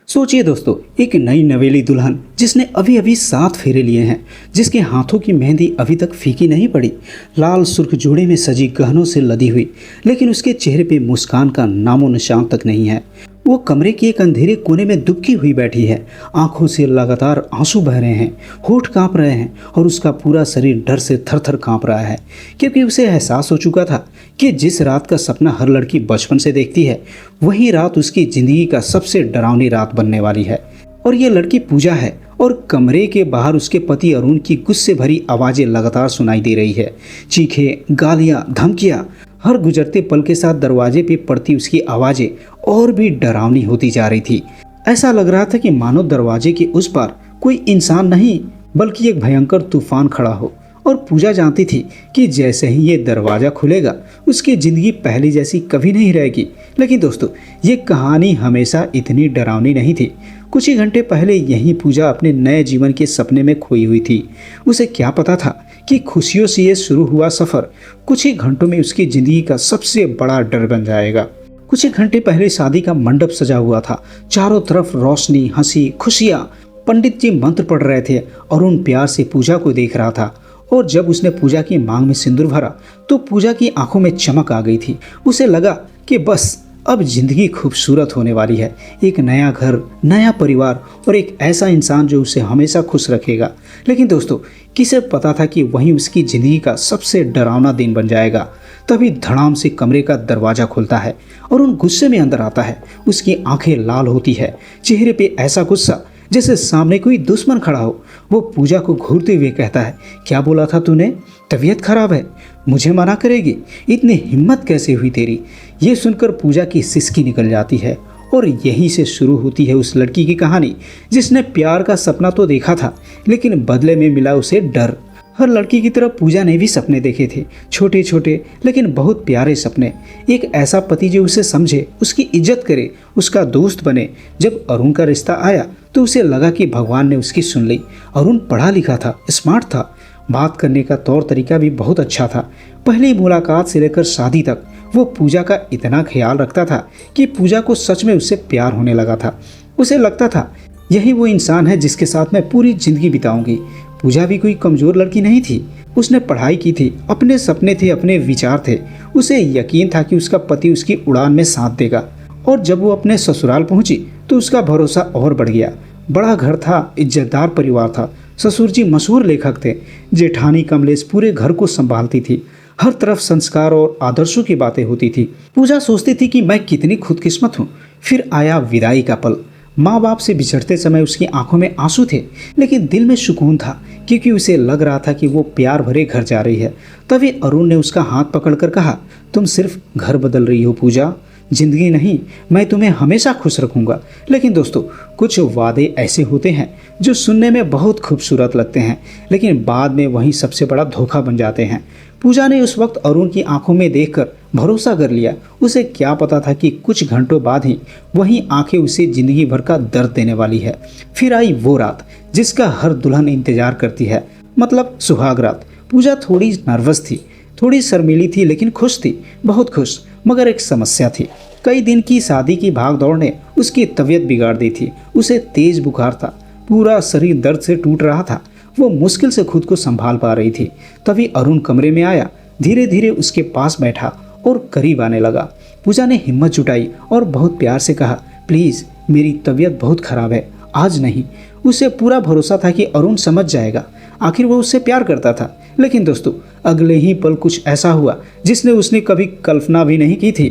सोचिए दोस्तों, एक नई नवेली दुल्हन जिसने अभी अभी 7 फेरे लिए हैं, जिसके हाथों की मेहंदी अभी तक फीकी नहीं पड़ी, लाल सुर्ख जोड़े में सजी गहनों से लदी हुई, लेकिन उसके चेहरे पे मुस्कान का नामो निशान तक नहीं है। वो कमरे के एक अंधेरे कोने में दुबकी हुई बैठी है। आंखों से लगातार आंसू बह रहे हैं, होठ कांप रहे हैं और उसका पूरा शरीर डर से थर थर कांप रहा है, क्योंकि उसे एहसास हो चुका था कि जिस रात का सपना हर लड़की बचपन से देखती है, वही रात उसकी ज़िंदगी का सबसे डरावनी रात बनने वाली है। और ये लड़की पूजा है और कमरे के बाहर उसके पति अरुण की गुस्से भरी आवाज़ें लगातार सुनाई दे रही है। चीखें, गालियाँ, धमकियाँ, हर गुजरते पल के साथ दरवाजे पे पड़ती उसकी आवाज़ें और भी डरावनी होती जा रही थी। ऐसा लग रहा था कि मानो दरवाजे के उस पार कोई इंसान नहीं बल्कि एक भयंकर तूफान खड़ा हो। और पूजा जानती थी कि जैसे ही ये दरवाज़ा खुलेगा उसकी ज़िंदगी पहले जैसी कभी नहीं रहेगी। लेकिन दोस्तों, ये कहानी हमेशा इतनी डरावनी नहीं थी। कुछ ही घंटे पहले यही पूजा अपने नए जीवन के सपने में खोई हुई थी। उसे क्या पता था कि खुशियों से ये शुरू हुआ सफ़र कुछ ही घंटों में उसकी ज़िंदगी का सबसे बड़ा डर बन जाएगा। कुछ ही घंटे पहले शादी का मंडप सजा हुआ था। चारों तरफ रोशनी, हंसी, खुशियाँ। पंडित जी मंत्र पढ़ रहे थे। अरुण प्यार से पूजा को देख रहा था और जब उसने पूजा की मांग में सिंदूर भरा तो पूजा की आंखों में चमक आ गई थी। उसे लगा कि बस अब जिंदगी खूबसूरत होने वाली है। एक नया घर, नया परिवार और एक ऐसा इंसान जो उसे हमेशा खुश रखेगा। लेकिन दोस्तों, किसे पता था कि वहीं उसकी ज़िंदगी का सबसे डरावना दिन बन जाएगा। तभी धड़ाम से कमरे का दरवाज़ा खुलता है और उन गुस्से में अंदर आता है। उसकी आंखें लाल होती है, चेहरे पे ऐसा गुस्सा जैसे सामने कोई दुश्मन खड़ा हो। वो पूजा को घूरते हुए कहता है, क्या बोला था तूने? तबीयत खराब है, मुझे मना करेगी? इतनी हिम्मत कैसे हुई तेरी? ये सुनकर पूजा की सिसकी निकल जाती है और यहीं से शुरू होती है उस लड़की की कहानी जिसने प्यार का सपना तो देखा था, लेकिन बदले में मिला उसे डर। हर लड़की की तरह पूजा ने भी सपने देखे थे, छोटे छोटे लेकिन बहुत प्यारे सपने। एक ऐसा पति जो उसे समझे, उसकी इज्जत करे, उसका दोस्त बने। जब अरुण का रिश्ता आया तो उसे लगा कि भगवान ने उसकी सुन ली। अरुण पढ़ा लिखा था, स्मार्ट था, बात करने का तौर तरीका भी बहुत अच्छा था। पहली मुलाकात से लेकर शादी तक वो पूजा का इतना ख्याल रखता था कि पूजा को सच में उससे प्यार होने लगा था। उसे लगता था यही वो इंसान है जिसके साथ मैं पूरी जिंदगी बिताऊंगी। पूजा भी कोई कमज़ोर लड़की नहीं थी। उसने पढ़ाई की थी, अपने सपने थे, अपने विचार थे। उसे यकीन था कि उसका पति उसकी उड़ान में साथ देगा। और जब वो अपने ससुराल पहुंची तो उसका भरोसा और बढ़ गया। बड़ा घर था, इज्जतदार परिवार था। ससुर जी मशहूर लेखक थे। जेठानी कमलेश पूरे घर को संभालती थी। हर तरफ संस्कार और आदर्शों की बातें होती थी। पूजा सोचती थी कि मैं कितनी खुदकिस्मत हूँ। फिर आया विदाई का पल। माँ बाप से बिछड़ते समय उसकी आंखों में आंसू थे, लेकिन दिल में सुकून था, क्योंकि उसे लग रहा था कि वो प्यार भरे घर जा रही है। तभी अरुण ने उसका हाथ पकड़कर कहा, तुम सिर्फ घर बदल रही हो पूजा, जिंदगी नहीं। मैं तुम्हें हमेशा खुश रखूंगा। लेकिन दोस्तों, कुछ वादे ऐसे होते हैं जो सुनने में बहुत खूबसूरत लगते हैं, लेकिन बाद में वही सबसे बड़ा धोखा बन जाते हैं। पूजा ने उस वक्त अरुण की आंखों में देखकर भरोसा कर लिया। उसे क्या पता था कि कुछ घंटों बाद ही वही आंखें उसे जिंदगी भर का दर्द देने वाली है। फिर आई वो रात जिसका हर दुल्हन इंतजार करती है, मतलब सुहाग रात। पूजा थोड़ी नर्वस थी, थोड़ी शर्मीली थी, लेकिन खुश थी, बहुत खुश। मगर एक समस्या थी। कई दिन की शादी की भागदौड़ ने उसकी तबीयत बिगाड़ दी थी। उसे तेज बुखार था, पूरा शरीर दर्द से टूट रहा था। वो मुश्किल से खुद को संभाल पा रही थी। तभी अरुण कमरे में आया, धीरे धीरे उसके पास बैठा और करीब आने लगा। पूजा ने हिम्मत जुटाई और बहुत प्यार से कहा, प्लीज़, मेरी तबीयत बहुत खराब है, आज नहीं। उसे पूरा भरोसा था कि अरुण समझ जाएगा, आखिर वो उससे प्यार करता था। लेकिन दोस्तों, अगले ही पल कुछ ऐसा हुआ जिसने उसने कभी कल्पना भी नहीं की थी।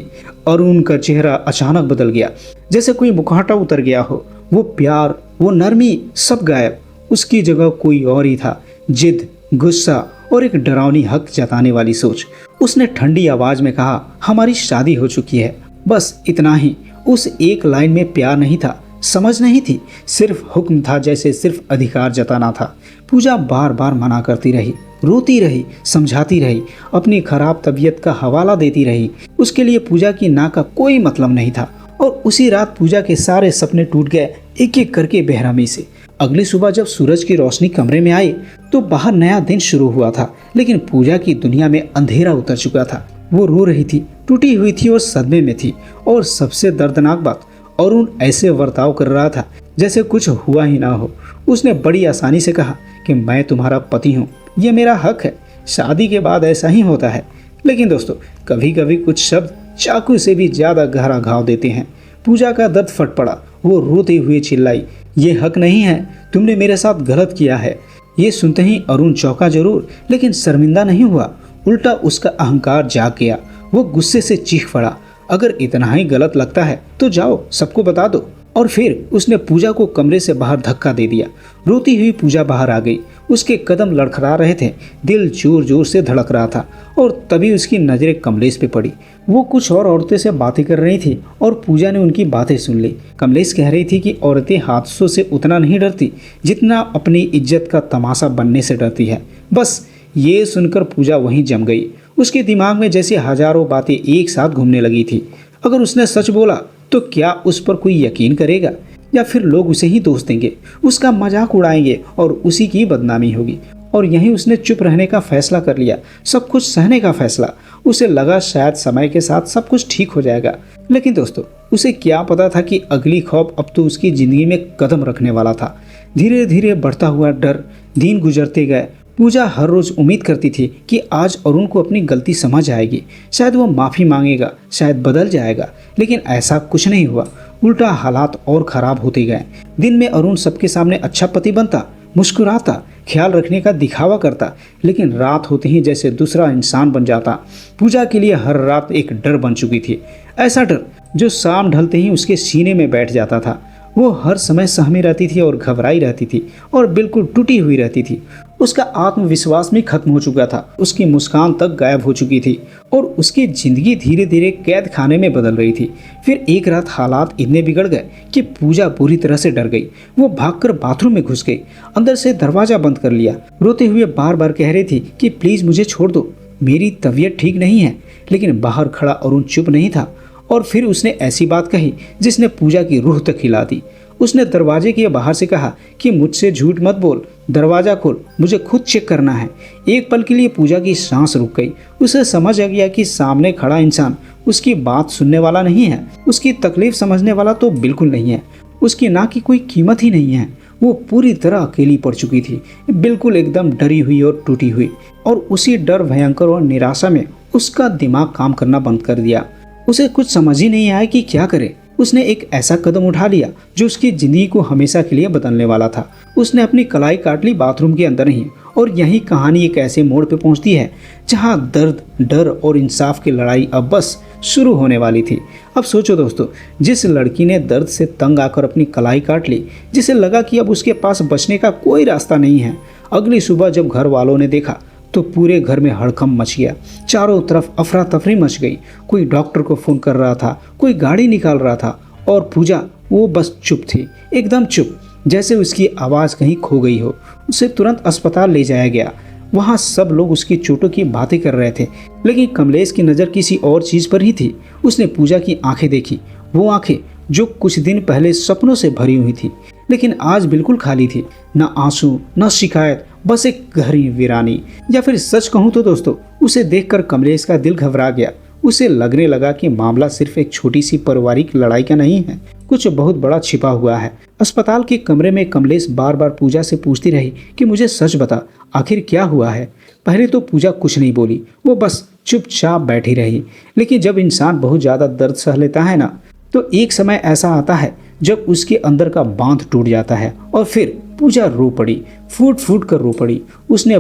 अरुण का चेहरा अचानक बदल गया, जैसे कोई मुखौटा उतर गया हो। वो प्यार, वो नरमी, सब गायब। उसकी जगह कोई और ही था। जिद, गुस्सा और एक डरावनी हक जताने वाली सोच। उसने ठंडी आवाज में कहा, हमारी शादी हो चुकी है। बस इतना ही। उस एक लाइन में प्यार नहीं था, समझ नहीं थी, सिर्फ हुक्म था, जैसे सिर्फ अधिकार जताना था। पूजा बार बार मना करती रही, रोती रही, समझाती रही, अपनी खराब तबीयत का हवाला देती रही। उसके लिए पूजा की ना का कोई मतलब नहीं था। और उसी रात पूजा के सारे सपने टूट गए, एक एक करके बेरहमी से। अगली सुबह जब सूरज की रोशनी कमरे में आई तो बाहर नया दिन शुरू हुआ था, लेकिन पूजा की दुनिया में अंधेरा उतर चुका था। वो रो रही थी, टूटी हुई थी और सदमे में थी। और सबसे दर्दनाक बात, अरुण ऐसे बर्ताव कर रहा था जैसे कुछ हुआ ही ना हो। उसने बड़ी आसानी से कहा कि मैं तुम्हारा पति हूँ, ये मेरा हक है, शादी के बाद ऐसा ही होता है। लेकिन दोस्तों, कभी कभी कुछ शब्द चाकू से भी ज़्यादा गहरा घाव देते हैं। पूजा का दर्द फट पड़ा। वो रोते हुए चिल्लाई, ये हक नहीं है, तुमने मेरे साथ गलत किया है। ये सुनते ही अरुण चौंका जरूर, लेकिन शर्मिंदा नहीं हुआ, उल्टा उसका अहंकार जाग गया। वो गुस्से से चीख पड़ा, अगर इतना ही गलत लगता है तो जाओ सबको बता दो। और फिर उसने पूजा को कमरे से बाहर धक्का दे दिया। रोती हुई पूजा बाहर आ गई। उसके कदम लड़खड़ा रहे थे, दिल जोर जोर से धड़क रहा था। और तभी उसकी नज़रें कमलेश पे पड़ी। वो कुछ और औरतें से बातें कर रही थी और पूजा ने उनकी बातें सुन ली। कमलेश कह रही थी कि औरतें हादसों से उतना नहीं डरती जितना अपनी इज्जत का तमाशा बनने से डरती है। बस ये सुनकर पूजा वहीं जम गई। उसके दिमाग में जैसे हजारों बातें एक साथ घूमने लगी थी। अगर उसने सच बोला तो क्या उस पर कोई यकीन करेगा, या फिर लोग उसे ही दोष देंगे, उसका मजाक उड़ाएंगे और उसी की बदनामी होगी। और यहीं उसने चुप रहने का फैसला कर लिया, सब कुछ सहने का फैसला। उसे लगा शायद समय के साथ सब कुछ ठीक हो जाएगा। लेकिन दोस्तों, उसे क्या पता था कि अगली खौफ अब तो उसकी जिंदगी में कदम रखने वाला था। धीरे धीरे बढ़ता हुआ डर, दिन गुजरते गए। पूजा हर रोज उम्मीद करती थी कि आज अरुण को अपनी गलती समझ आएगी, शायद वो माफ़ी मांगेगा, शायद बदल जाएगा। लेकिन ऐसा कुछ नहीं हुआ, उल्टा हालात और ख़राब होते गए। दिन में अरुण सबके सामने अच्छा पति बनता, मुस्कुराता, ख्याल रखने का दिखावा करता, लेकिन रात होते ही जैसे दूसरा इंसान बन जाता। पूजा के लिए हर रात एक डर बन चुकी थी, ऐसा डर जो शाम ढलते ही उसके सीने में बैठ जाता था। वो हर समय सहमी रहती थी और घबराई रहती थी और बिल्कुल टूटी हुई रहती थी। उसका आत्मविश्वास भी खत्म हो चुका था, उसकी मुस्कान तक गायब हो चुकी थी और उसकी जिंदगी धीरे धीरे कैद खाने में बदल रही थी। फिर एक रात हालात इतने बिगड़ गए कि पूजा पूरी तरह से डर गई। वो भागकर बाथरूम में घुस गई, अंदर से दरवाजा बंद कर लिया। रोते हुए बार बार कह रही थी कि प्लीज़ मुझे छोड़ दो, मेरी तबीयत ठीक नहीं है। लेकिन बाहर खड़ा अरुण चुप नहीं था। और फिर उसने ऐसी बात कही जिसने पूजा की रूह तक हिला दी। उसने दरवाजे के बाहर से कहा कि मुझसे झूठ मत बोल, दरवाज़ा खोल, मुझे खुद चेक करना है। एक पल के लिए पूजा की सांस रुक गई। उसे समझ आ गया कि सामने खड़ा इंसान उसकी बात सुनने वाला नहीं है, उसकी तकलीफ समझने वाला तो बिल्कुल नहीं है, उसकी ना की कोई कीमत ही नहीं है। वो पूरी तरह अकेली पड़ चुकी थी, बिल्कुल एकदम डरी हुई और टूटी हुई। और उसी डर, भयंकर और निराशा में उसका दिमाग काम करना बंद कर दिया। उसे कुछ समझ ही नहीं आया कि क्या करे। उसने एक ऐसा कदम उठा लिया जो उसकी जिंदगी को हमेशा के लिए बदलने वाला था। उसने अपनी कलाई काट ली बाथरूम के अंदर ही। और यही कहानी एक ऐसे मोड़ पे पहुंचती है जहां दर्द, डर और इंसाफ की लड़ाई अब बस शुरू होने वाली थी। अब सोचो दोस्तों, जिस लड़की ने दर्द से तंग आकर अपनी कलाई काट ली, जिसे लगा कि अब उसके पास बचने का कोई रास्ता नहीं है, अगली सुबह जब घर वालों ने देखा तो पूरे घर में हड़कंप मच गया। चारों तरफ अफरा तफरी मच गई। कोई डॉक्टर को फ़ोन कर रहा था, कोई गाड़ी निकाल रहा था, और पूजा वो बस चुप थी, एकदम चुप, जैसे उसकी आवाज़ कहीं खो गई हो। उसे तुरंत अस्पताल ले जाया गया। वहाँ सब लोग उसकी चोटों की बातें कर रहे थे, लेकिन कमलेश की नज़र किसी और चीज़ पर ही थी। उसने पूजा की आंखें देखी, वो आंखें जो कुछ दिन पहले सपनों से भरी हुई थी, लेकिन आज बिल्कुल खाली थी। न आंसू, न शिकायत, बस एक गहरी वीरानी। या फिर सच कहूँ तो दोस्तों, उसे देखकर कमलेश का दिल घबरा गया। उसे लगने लगा कि मामला सिर्फ एक छोटी सी पारिवारिक लड़ाई का नहीं है, कुछ बहुत बड़ा छिपा हुआ है। अस्पताल के कमरे में कमलेश बार बार पूजा से पूछती रही कि मुझे सच बता, आखिर क्या हुआ है। पहले तो पूजा कुछ नहीं बोली, वो बस चुपचाप बैठी रही। लेकिन जब इंसान बहुत ज़्यादा दर्द सह लेता है ना, तो एक समय ऐसा आता है जब उसके अंदर का बांध टूट जाता है। और फिर पूजा रो पड़ी, फूट फूट कर रो पड़ी। उसने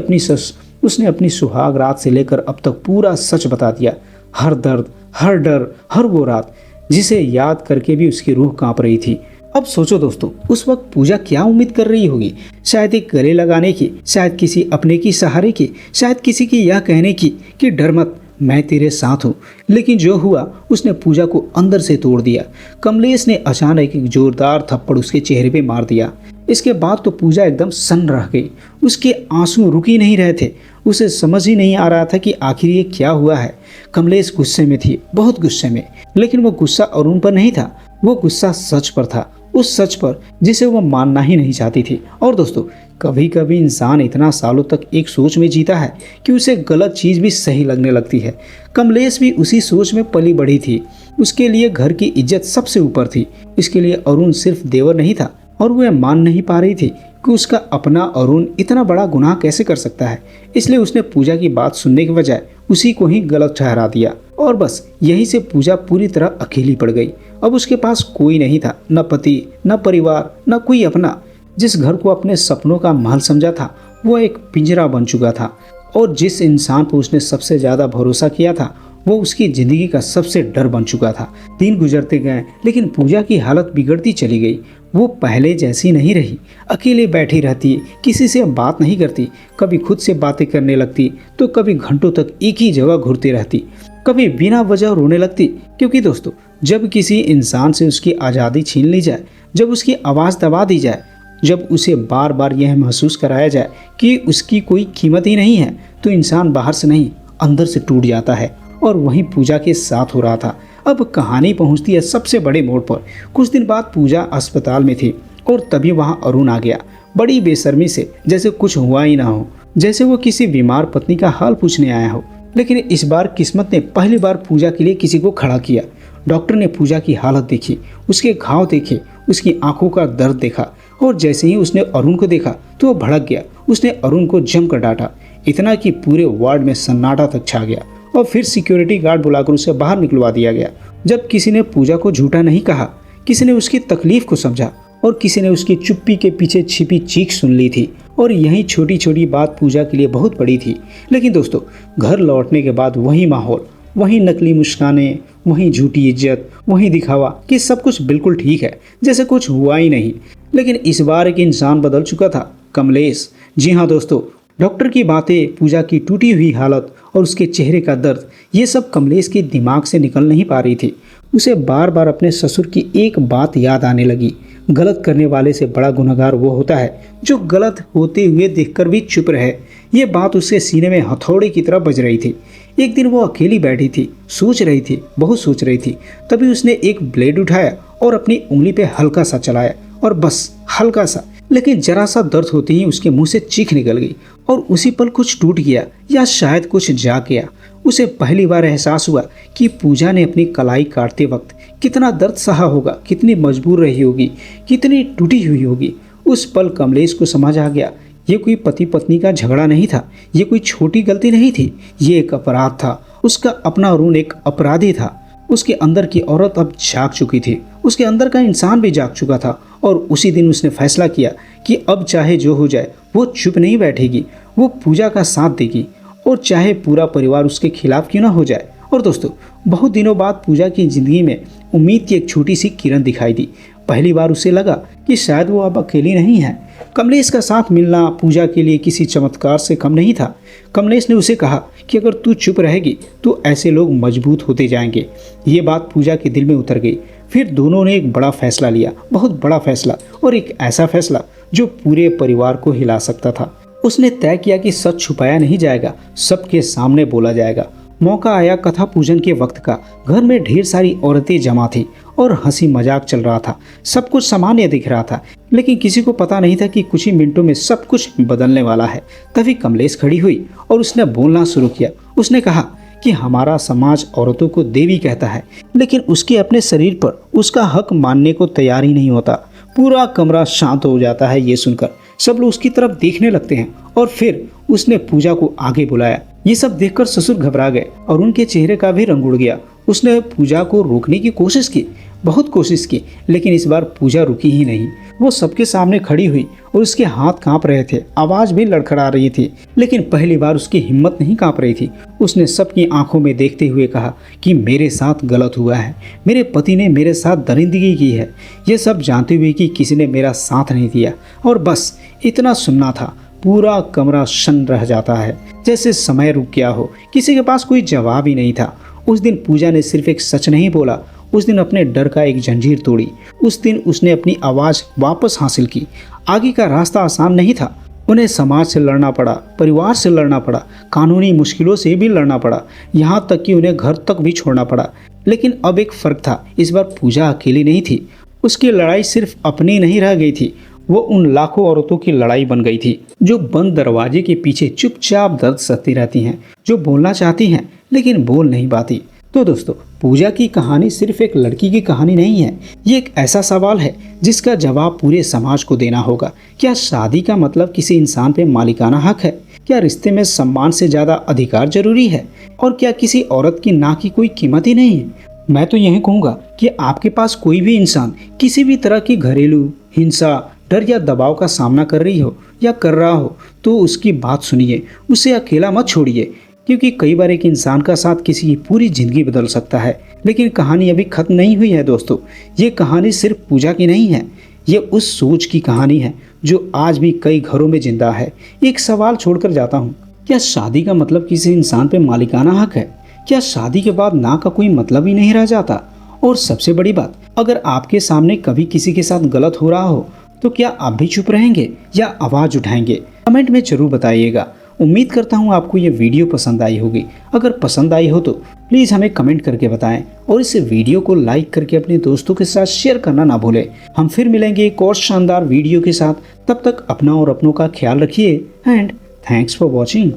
अपनी सुहाग रात से लेकर अब तक पूरा सच बता दिया। हर दर्द, हर डर, हर वो रात जिसे याद करके भी उसकी रूह कांप रही थी। अब सोचो दोस्तों, उस वक्त पूजा क्या उम्मीद कर रही होगी? शायद एक गले लगाने की, शायद किसी अपने की सहारे की, शायद किसी की यह कहने की कि डर मत, मैं तेरे साथ हूँ। लेकिन जो हुआ, उसने पूजा को अंदर से तोड़ दिया। कमलेश ने अचानक एक जोरदार थप्पड़ उसके चेहरे पे मार दिया। इसके बाद तो पूजा एकदम सन्न रह गई। उसके आंसू रुक ही नहीं रहे थे। उसे समझ ही नहीं आ रहा था कि आखिर ये क्या हुआ है। कमलेश गुस्से में थी, बहुत गुस्से में। लेकिन वो गुस्सा अरुण पर नहीं था, वो गुस्सा सच पर था, उस सच पर जिसे वो मानना ही नहीं चाहती थी। और दोस्तों, कभी कभी इंसान इतना सालों तक एक सोच में जीता है कि उसे गलत चीज़ भी सही लगने लगती है। कमलेश भी उसी सोच में पली बढ़ी थी। उसके लिए घर की इज्जत सबसे ऊपर थी। इसके लिए अरुण सिर्फ देवर नहीं था और वह मान नहीं पा रही थी कि उसका अपना अरुण इतना बड़ा गुनाह कैसे कर सकता है। इसलिए उसने पूजा की बात सुनने के बजाय उसी को ही गलत ठहरा दिया और बस यहीं से पूजा पूरी तरह अकेली पड़ गई। अब उसके पास कोई नहीं था, न पति, न परिवार, न कोई अपना। जिस घर को अपने सपनों का महल समझा था वो एक पिंजरा बन चुका था और जिस इंसान पर उसने सबसे ज्यादा भरोसा किया था वो उसकी जिंदगी का सबसे डर बन चुका था। दिन गुजरते गए लेकिन पूजा की हालत बिगड़ती चली गई। वो पहले जैसी नहीं रही। अकेले बैठी रहती, किसी से बात नहीं करती, कभी खुद से बातें करने लगती तो कभी घंटों तक एक ही जगह घूरती रहती, कभी बिना वजह रोने लगती। क्योंकि दोस्तों, जब किसी इंसान से उसकी आज़ादी छीन ली जाए, जब उसकी आवाज़ दबा दी जाए, जब उसे बार बार यह महसूस कराया जाए कि उसकी कोई कीमत ही नहीं है, तो इंसान बाहर से नहीं अंदर से टूट जाता है। और वहीं पूजा के साथ हो रहा था। अब कहानी पहुंचती है सबसे बड़े मोड़ पर। कुछ दिन बाद पूजा अस्पताल में थी और तभी वहां अरुण आ गया, बड़ी बेशर्मी से, जैसे कुछ हुआ ही ना हो, जैसे वो किसी बीमार पत्नी का हाल पूछने आया हो। लेकिन इस बार किस्मत ने पहली बार पूजा के लिए किसी को खड़ा किया। डॉक्टर ने पूजा की हालत देखी, उसके घाव देखे, उसकी आंखों का दर्द देखा और जैसे ही उसने अरुण को देखा तो वो भड़क गया। उसने अरुण को जमकर डांटा, इतना कि पूरे वार्ड में सन्नाटा तक छा गया और फिर सिक्योरिटी गार्ड बुलाकर उसे बाहर निकलवा दिया गया। जब किसी ने पूजा को झूठा नहीं कहा, किसी ने उसकी तकलीफ को समझा और किसी ने उसकी चुप्पी के पीछे छिपी चीख सुन ली थी। और यही छोटी छोटी बात पूजा के लिए बहुत बड़ी थी। लेकिन दोस्तों, घर लौटने के बाद वही माहौल, वही नकली मुस्कानें, वही झूठी इज्जत, वही दिखावा कि सब कुछ बिल्कुल ठीक है, जैसे कुछ हुआ ही नहीं। लेकिन इस बार एक इंसान बदल चुका था, कमलेश। जी हाँ दोस्तों, डॉक्टर की बातें, पूजा की टूटी हुई हालत और उसके चेहरे का दर्द, ये सब कमलेश के दिमाग से निकल नहीं पा रही थी। उसे बार बार अपने ससुर की एक बात याद आने लगी, गलत करने वाले से बड़ा गुनहगार वो होता है जो गलत होते हुए देखकर भी चुप रहे। ये बात उसके सीने में हथौड़े की तरह बज रही थी। एक दिन वो अकेली बैठी थी, सोच रही थी, बहुत सोच रही थी। तभी उसने एक ब्लेड उठाया और अपनी उंगली पे हल्का सा चलाया, और बस हल्का सा। लेकिन जरा सा दर्द होते ही उसके मुंह से चीख निकल गई और उसी पल कुछ टूट गया या शायद कुछ जाग गया। उसे पहली बार एहसास हुआ कि पूजा ने अपनी कलाई काटते वक्त कितना दर्द सहा होगा, कितनी मजबूर रही होगी, कितनी टूटी हुई होगी। उस पल कमलेश को समझ आ गया, ये कोई पति पत्नी का झगड़ा नहीं था, ये कोई छोटी गलती नहीं थी, ये एक अपराध था। उसका अपना अरुण एक अपराधी था। उसके अंदर की औरत अब जाग चुकी थी, उसके अंदर का इंसान भी जाग चुका था। और उसी दिन उसने फैसला किया कि अब चाहे जो हो जाए वो चुप नहीं बैठेगी, वो पूजा का साथ देगी, और चाहे पूरा परिवार उसके खिलाफ क्यों ना हो जाए। और दोस्तों, बहुत दिनों बाद पूजा की जिंदगी में उम्मीद की एक छोटी सी किरण दिखाई दी। पहली बार उसे लगा कि शायद वो अब अकेली नहीं है। कमलेश का साथ मिलना पूजा के लिए किसी चमत्कार से कम नहीं था। कमलेश ने उसे कहा कि अगर तू चुप रहेगी तो ऐसे लोग मजबूत होते जाएंगे। ये बात पूजा के दिल में उतर गई। फिर दोनों ने एक बड़ा फैसला लिया, बहुत बड़ा फैसला, और एक ऐसा फैसला जो पूरे परिवार को हिला सकता था। उसने तय किया कि सच छुपाया नहीं जाएगा, सबके सामने बोला जाएगा। मौका आया कथा पूजन के वक्त का। घर में ढेर सारी औरतें जमा थी और हंसी मजाक चल रहा था। सब कुछ सामान्य दिख रहा था, लेकिन किसी को पता नहीं था कि कुछ ही मिनटों में सब कुछ बदलने वाला है। तभी कमलेश खड़ी हुई और उसने बोलना शुरू किया। उसने कहा कि हमारा समाज औरतों को देवी कहता है, लेकिन उसके अपने शरीर पर उसका हक मानने को तैयार ही नहीं होता। पूरा कमरा शांत हो जाता है ये सुनकर। सब लोग उसकी तरफ देखने लगते हैं और फिर उसने पूजा को आगे बुलाया। ये सब देखकर ससुर घबरा गए और उनके चेहरे का भी रंग उड़ गया। उसने पूजा को रोकने की कोशिश की, बहुत कोशिश की, लेकिन इस बार पूजा रुकी ही नहीं। वो सबके सामने खड़ी हुई और उसके हाथ कांप रहे थे, आवाज भी लड़खड़ा रही थी, लेकिन पहली बार उसकी हिम्मत नहीं कांप रही थी। उसने सबकी आंखों में देखते हुए कहा कि मेरे साथ गलत हुआ है, मेरे पति ने मेरे साथ दरिंदगी की है, ये सब जानते हुए कि किसी ने मेरा साथ नहीं दिया, और बस इतना सुनना था। पूरा कमरा शन रह जाता है, जैसे समय रुक गया हो। किसी के पास कोई जवाब ही नहीं था। उस दिन पूजा ने सिर्फ एक सच नहीं बोला, उस दिन अपने डर का एक जंजीर तोड़ी। उस दिन उसने अपनी आवाज़ वापस हासिल की। आगे का रास्ता आसान नहीं था। उन्हें समाज से लड़ना पड़ा, परिवार से लड़ना पड़ा, कानूनी मुश्किलों से भी लड़ना पड़ा, यहाँ तक कि उन्हें घर तक भी छोड़ना पड़ा। लेकिन अब एक फ़र्क था, इस बार पूजा अकेली नहीं थी। उसकी लड़ाई सिर्फ अपनी नहीं रह गई थी, वो उन लाखों औरतों की लड़ाई बन गई थी जो बंद दरवाजे के पीछे चुपचाप दर्द सहती रहती हैं, जो बोलना चाहती हैं लेकिन बोल नहीं पाती। तो दोस्तों, पूजा की कहानी सिर्फ एक लड़की की कहानी नहीं है, ये एक ऐसा सवाल है जिसका जवाब पूरे समाज को देना होगा। क्या शादी का मतलब किसी इंसान पे मालिकाना हक है? क्या रिश्ते में सम्मान से ज़्यादा अधिकार जरूरी है? और क्या किसी औरत की ना की कोई कीमत ही नहीं है? मैं तो यही कहूँगा कि आपके पास कोई भी इंसान किसी भी तरह की घरेलू हिंसा, डर या दबाव का सामना कर रही हो या कर रहा हो तो उसकी बात सुनिए, उसे अकेला मत छोड़िए, क्योंकि कई बार एक इंसान का साथ किसी की पूरी जिंदगी बदल सकता है। लेकिन कहानी अभी खत्म नहीं हुई है दोस्तों, ये कहानी सिर्फ पूजा की नहीं है, ये उस सोच की कहानी है जो आज भी कई घरों में जिंदा है। एक सवाल छोड़कर जाता हूँ, क्या शादी का मतलब किसी इंसान पे मालिकाना हक है? क्या शादी के बाद ना का कोई मतलब ही नहीं रह जाता? और सबसे बड़ी बात, अगर आपके सामने कभी किसी के साथ गलत हो रहा हो तो क्या आप भी चुप रहेंगे या आवाज उठाएंगे? कमेंट में जरूर बताइएगा। उम्मीद करता हूँ आपको ये वीडियो पसंद आई होगी। अगर पसंद आई हो तो प्लीज़ हमें कमेंट करके बताएं और इस वीडियो को लाइक करके अपने दोस्तों के साथ शेयर करना ना भूलें। हम फिर मिलेंगे एक और शानदार वीडियो के साथ। तब तक अपना और अपनों का ख्याल रखिए एंड थैंक्स फॉर वॉचिंग।